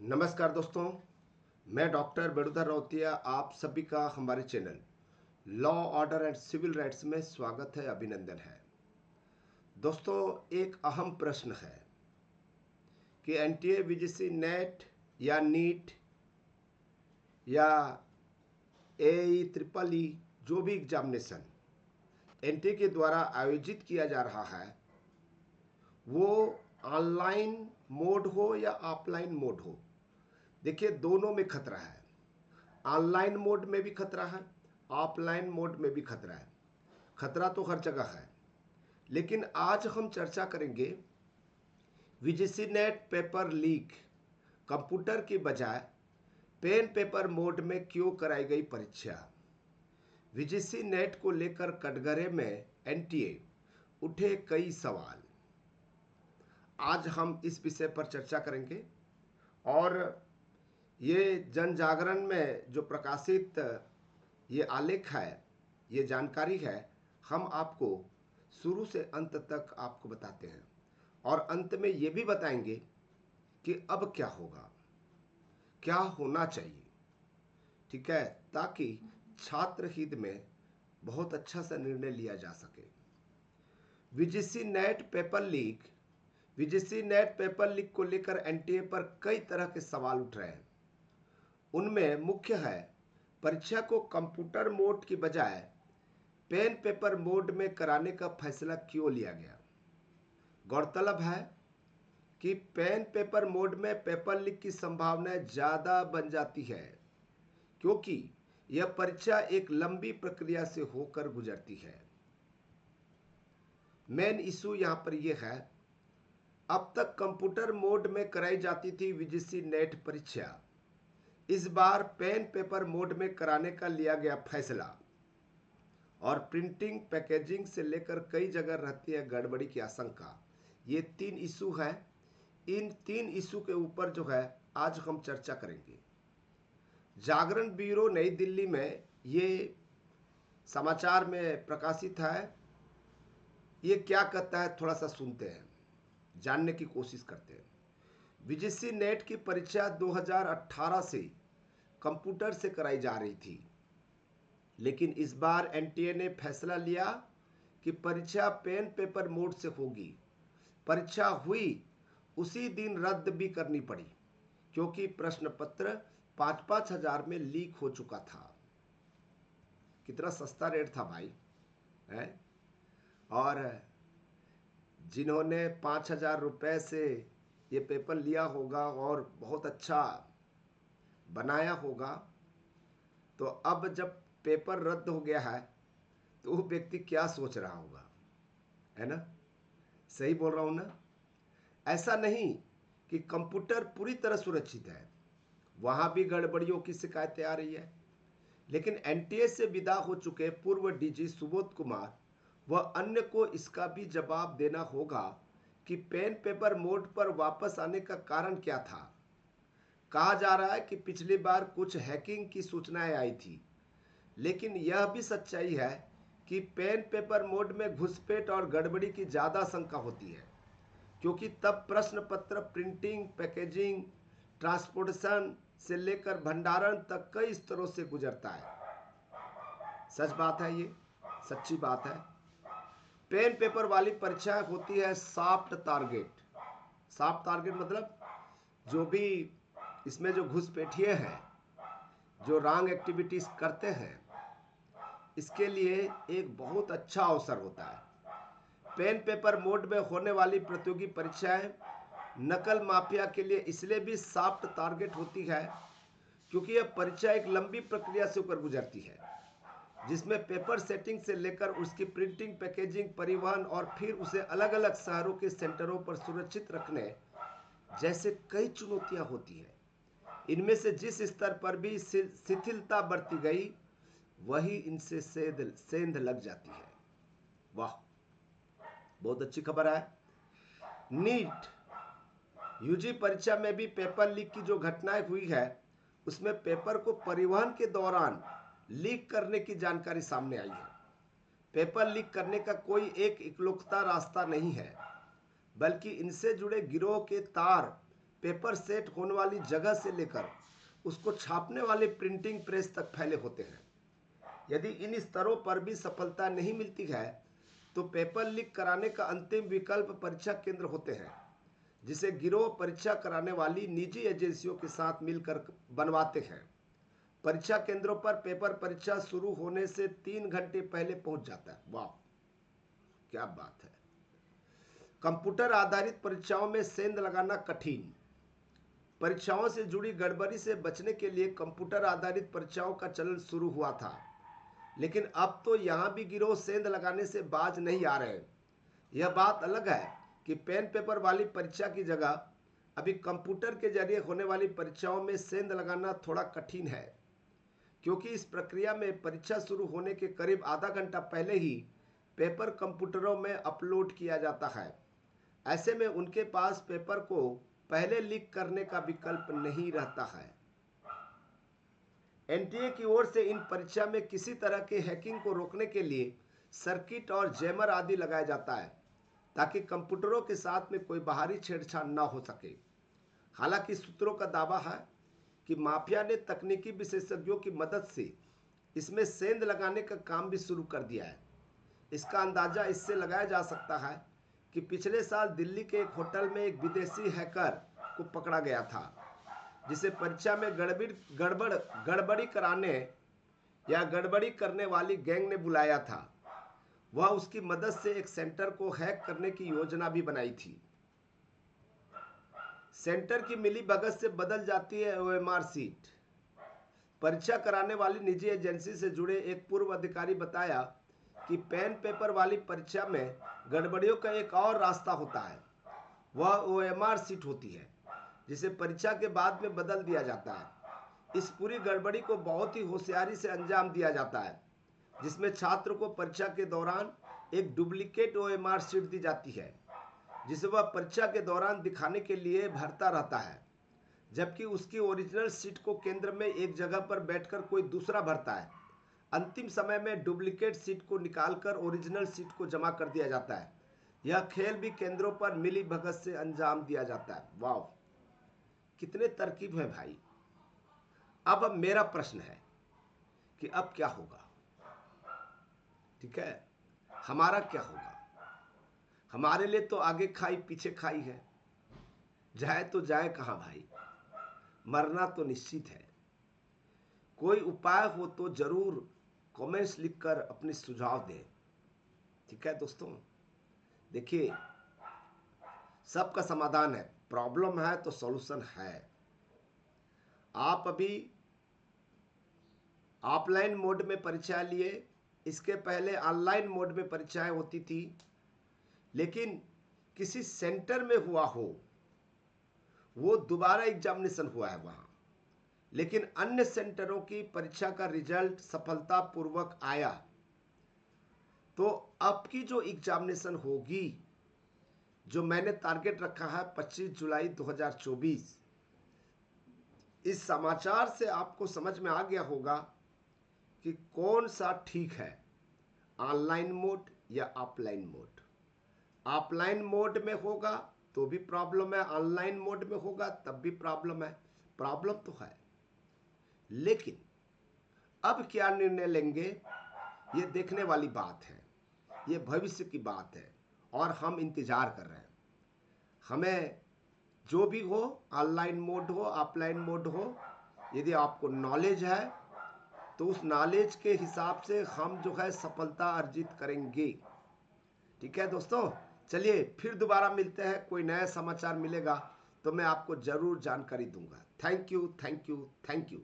नमस्कार दोस्तों, मैं डॉक्टर बेड़ुधर रौतिया आप सभी का हमारे channel law order and civil rights में स्वागत है, अभिनंदन है। दोस्तों, एक अहम प्रश्न है कि एनटीए, वीजीसी, नेट या नीट या एई ट्रिपल ई जो भी एग्जामिनेशन एनटीए के द्वारा आयोजित किया जा रहा है वो ऑनलाइन मोड हो या ऑफलाइन मोड हो। देखिए, दोनों में खतरा है। ऑनलाइन मोड में भी खतरा है, ऑफलाइन मोड में भी खतरा है। खतरा तो हर जगह है, लेकिन आज हम चर्चा करेंगे वीजीसी नेट पेपर लीक कंप्यूटर की बजाय पेन पेपर मोड में क्यों कराई गई परीक्षा। वीजीसी नेट को लेकर कटघरे में एनटीए उठे कई सवाल। आज हम इस विषय पर चर्चा करेंगे और ये जन जागरण में जो प्रकाशित ये आलेख है, ये जानकारी है, हम आपको शुरू से अंत तक आपको बताते हैं और अंत में ये भी बताएंगे कि अब क्या होगा, क्या होना चाहिए। ठीक है, ताकि छात्र हित में बहुत अच्छा सा निर्णय लिया जा सके। UGC NET paper leak UGC NET paper leak को लेकर एनटीए पर कई तरह के सवाल उठ रहे हैं। उनमें मुख्य है परीक्षा को कंप्यूटर मोड की बजाय पेन पेपर मोड में कराने का फैसला क्यों लिया गया। गौरतलब है कि पेन पेपर मोड में पेपर लीक की संभावना ज़्यादा बन जाती है, क्योंकि यह परीक्षा एक लंबी प्रक्रिया से होकर गुजरती है। मेन इशू यहाँ पर यह है, अब तक कंप्यूटर मोड में कराई जाती थी वीजीसी नेट परीक्षा। इस बार पेन पेपर मोड में कराने का लिया गया फैसला और प्रिंटिंग, पैकेजिंग से लेकर कई जगह रहती है गड़बड़ी की आशंका। ये 3 इशू है। इन 3 इशू के ऊपर जो है आज हम चर्चा करेंगे। जागरण ब्यूरो नई दिल्ली में ये समाचार में प्रकाशित है। ये क्या कहता है, थोड़ा सा सुनते हैं, जानने की कोशिश करते हैं। वीजीसी नेट की परीक्षा 2018 से कंप्यूटर से कराई जा रही थी, लेकिन इस बार एनटीए ने फैसला लिया कि परीक्षा पेन पेपर मोड से होगी। परीक्षा हुई उसी दिन रद्द भी करनी पड़ी, क्योंकि प्रश्न पत्र 5-5 हजार में लीक हो चुका था। कितना सस्ता रेट था भाई, है। और जिन्होंने 5,000 रुपये से ये पेपर लिया होगा और बहुत अच्छा बनाया होगा, तो अब जब पेपर रद्द हो गया है तो वो व्यक्ति क्या सोच रहा होगा, है ना। सही बोल रहा हूँ ना। ऐसा नहीं कि कंप्यूटर पूरी तरह सुरक्षित है, वहाँ भी गड़बड़ियों की शिकायतें आ रही है। लेकिन एनटीए से विदा हो चुके पूर्व डीजी सुबोध कुमार व अन्य को इसका भी जवाब देना होगा कि पेन पेपर मोड पर वापस आने का कारण क्या था। कहा जा रहा है कि पिछली बार कुछ हैकिंग की सूचनाएं आई थी, लेकिन यह भी सच्चाई है कि पेन पेपर मोड में घुसपैठ और गड़बड़ी की ज़्यादा शंका होती है, क्योंकि तब प्रश्न पत्र प्रिंटिंग, पैकेजिंग, ट्रांसपोर्टेशन से लेकर भंडारण तक कई स्तरों से गुजरता है। सच बात है, ये सच्ची बात है। पेन पेपर वाली परीक्षा होती है सॉफ्ट टारगेट। सॉफ्ट टारगेट मतलब जो भी इसमें जो घुसपैठिए हैं, जो रॉन्ग एक्टिविटीज करते हैं, इसके लिए एक बहुत अच्छा अवसर होता है। पेन पेपर मोड में होने वाली प्रतियोगी परीक्षाएं नकल माफिया के लिए इसलिए भी सॉफ्ट टारगेट होती है, क्योंकि यह परीक्षा एक लंबी प्रक्रिया से होकर गुजरती है, जिसमें पेपर सेटिंग से लेकर उसकी प्रिंटिंग, पैकेजिंग, परिवहन और फिर उसे अलग अलग शहरों के सेंटरों पर सुरक्षित रखने जैसे कई चुनौतियां होती है। इनमें से जिस स्तर पर भी शिथिलता बरती गई, वही इनसे सेंध लग जाती है। वाह, बहुत अच्छी खबर है। नीट यूजी परीक्षा में भी पेपर लीक की जो घटनाएं हुई है, उसमें पेपर को परिवहन के दौरान लीक करने की जानकारी सामने आई है। पेपर लीक करने का कोई एक इकलौता रास्ता नहीं है, बल्कि इनसे जुड़े गिरोह के तार पेपर सेट होने वाली जगह से लेकर उसको छापने वाले प्रिंटिंग प्रेस तक फैले होते हैं। यदि इन स्तरों पर भी सफलता नहीं मिलती है तो पेपर लीक कराने का अंतिम विकल्प परीक्षा केंद्र होते हैं, जिसे गिरोह परीक्षा कराने वाली निजी एजेंसियों के साथ मिलकर बनवाते हैं। परीक्षा केंद्रों पर पेपर परीक्षा शुरू होने से 3 घंटे पहले पहुंच जाता है। वाह, क्या बात है। कंप्यूटर आधारित परीक्षाओं में सेंध लगाना कठिन। परीक्षाओं से जुड़ी गड़बड़ी से बचने के लिए कंप्यूटर आधारित परीक्षाओं का चलन शुरू हुआ था, लेकिन अब तो यहां भी गिरोह सेंध लगाने से बाज नहीं आ रहे। यह बात अलग है कि पेन पेपर वाली परीक्षा की जगह अभी कंप्यूटर के जरिए होने वाली परीक्षाओं में सेंध लगाना थोड़ा कठिन है, क्योंकि इस प्रक्रिया में परीक्षा शुरू होने के करीब आधा घंटा पहले ही पेपर कंप्यूटरों में अपलोड किया जाता है। ऐसे में उनके पास पेपर को पहले लीक करने का विकल्प नहीं रहता है। एनटीए की ओर से इन परीक्षा में किसी तरह के हैकिंग को रोकने के लिए सर्किट और जैमर आदि लगाया जाता है, ताकि कंप्यूटरों के साथ में कोई बाहरी छेड़छाड़ न हो सके। हालांकि सूत्रों का दावा है कि माफिया ने तकनीकी विशेषज्ञों की मदद से इसमें सेंध लगाने का काम भी शुरू कर दिया है। इसका अंदाजा इससे लगाया जा सकता है कि पिछले साल दिल्ली के एक होटल में एक विदेशी हैकर को पकड़ा गया था, जिसे परीक्षा में गड़बड़ी कराने या गड़बड़ी करने वाली गैंग ने बुलाया था। वह उसकी मदद से एक सेंटर को हैक करने की योजना भी बनाई थी। सेंटर की मिलीभगत से बदल जाती है ओएमआर सीट। परीक्षा कराने वाली निजी एजेंसी से जुड़े एक पूर्व अधिकारी बताया कि पेन पेपर वाली परीक्षा में गड़बड़ियों का एक और रास्ता होता है। वह ओएमआर सीट होती है, जिसे परीक्षा के बाद में बदल दिया जाता है। इस पूरी गड़बड़ी को बहुत ही होशियारी से अंजाम दिया जाता है, जिसमें छात्र को परीक्षा के दौरान एक डुप्लीकेट ओएमआर सीट दी जाती है, जिसे वह परीक्षा के दौरान दिखाने के लिए भरता रहता है, जबकि उसकी ओरिजिनल सीट को केंद्र में एक जगह पर बैठकर कोई दूसरा भरता है। अंतिम समय में डुप्लीकेट सीट को निकालकर ओरिजिनल सीट को जमा कर दिया जाता है। यह खेल भी केंद्रों पर मिली भगत से अंजाम दिया जाता है। वाह, कितने तरकीब है भाई। अब मेरा प्रश्न है कि अब क्या होगा। ठीक है, हमारा क्या होगा। हमारे लिए तो आगे खाई पीछे खाई है, जाए तो जाए कहां भाई, मरना तो निश्चित है। कोई उपाय हो तो जरूर कमेंट्स लिखकर अपने सुझाव दें। ठीक है दोस्तों, देखिए सबका समाधान है। प्रॉब्लम है तो सॉल्यूशन है। आप अभी ऑफलाइन मोड में परीक्षा लिए, इसके पहले ऑनलाइन मोड में परीक्षाएं होती थी, लेकिन किसी सेंटर में हुआ हो, वो दोबारा एग्जामिनेशन हुआ है वहां, लेकिन अन्य सेंटरों की परीक्षा का रिजल्ट सफलतापूर्वक आया, तो अब की जो एग्जामिनेशन होगी, जो मैंने टारगेट रखा है 25 जुलाई 2024, इस समाचार से आपको समझ में आ गया होगा कि कौन सा ठीक है, ऑनलाइन मोड या ऑफलाइन मोड। ऑफलाइन मोड में होगा तो भी प्रॉब्लम है, ऑनलाइन मोड में होगा तब भी प्रॉब्लम है। प्रॉब्लम तो है, लेकिन अब क्या निर्णय लेंगे ये देखने वाली बात है, ये भविष्य की बात है, और हम इंतजार कर रहे हैं। हमें जो भी हो, ऑनलाइन मोड हो ऑफलाइन मोड हो, यदि आपको नॉलेज है तो उस नॉलेज के हिसाब से हम जो है सफलता अर्जित करेंगे। ठीक है दोस्तों, चलिए फिर दोबारा मिलते हैं। कोई नया समाचार मिलेगा तो मैं आपको जरूर जानकारी दूंगा। Thank you, thank you, thank you.